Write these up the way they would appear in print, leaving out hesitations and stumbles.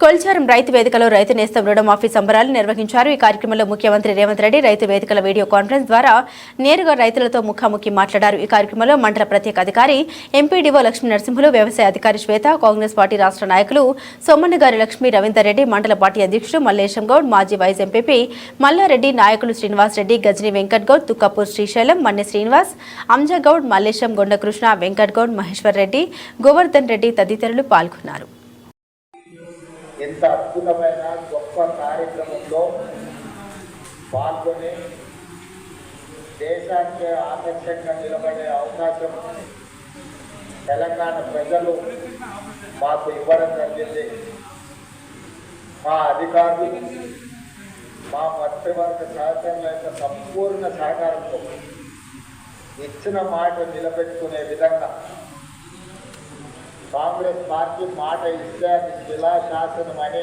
కొల్చారం రైతు వేదికలో రైతు నేస్తం రుణమాఫీ సంబరాలు నిర్వహించారు. ఈ కార్యక్రమంలో ముఖ్యమంత్రి రేవంత్ రెడ్డి రైతు వేదికల వీడియో కాన్ఫరెన్స్ ద్వారా నేరుగా రైతులతో ముఖాముఖి మాట్లాడారు. ఈ కార్యక్రమంలో మండల ప్రత్యేక అధికారి ఎంపీడీఓ లక్ష్మీ నరసింహులు, వ్యవసాయ అధికారి శ్వేత, కాంగ్రెస్ పార్టీ రాష్ట్ర నాయకులు సోమన్నగారి లక్ష్మీ, రవీందర్ రెడ్డి, మండల పార్టీ అధ్యక్షుడు మల్లేశం గౌడ్, మాజీ వైస్ ఎంపీపీ మల్లారెడ్డి, నాయకులు శ్రీనివాస్ రెడ్డి, గజని వెంకట్ గౌడ్, తుక్కపూర్ శ్రీశైలం, మన్నె శ్రీనివాస్, అంజగౌడ్, మల్లేశం, గొండకృష్ణ, వెంకట్ గౌడ్, మహేశ్వర్ రెడ్డి, గోవర్ధన్ రెడ్డి తదితరులు పాల్గొన్నారు. ఎంత అద్భుతమైన గొప్ప కార్యక్రమంలో పాల్గొని దేశానికి ఆదర్శంగా నిలబడే అవకాశం తెలంగాణ ప్రజలు మాకు ఇవ్వడం జరిగింది. మా అధికారులు, మా మంత్రివర్గ సహకారుల యొక్క సంపూర్ణ సహకారంతో ఇచ్చిన మాట నిలబెట్టుకునే విధంగా కాంగ్రెస్ పార్టీ మాట ఇస్తే అది శిలాశాసనం అని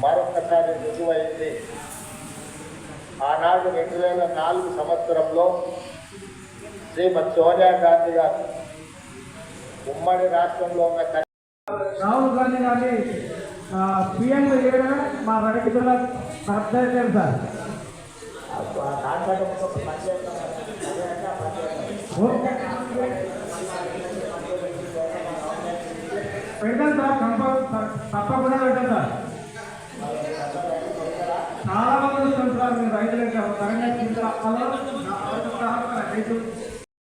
మరొకసారి రుజువైంది. ఆనాడు 2004 సంవత్సరంలో శ్రీమతి సోనియా గాంధీ గారు ఉమ్మడి రాష్ట్రంలో ఉన్న రాహుల్ గాంధీ గారిని పిఎం చేయడమే మా రైతుల అర్థం సార్. పెడతాం సార్, తప్పకుండా పెడతాం సార్. చాలా మంది వస్తుంది సార్. మీరు రైతులకు తెలంగాణ రైతు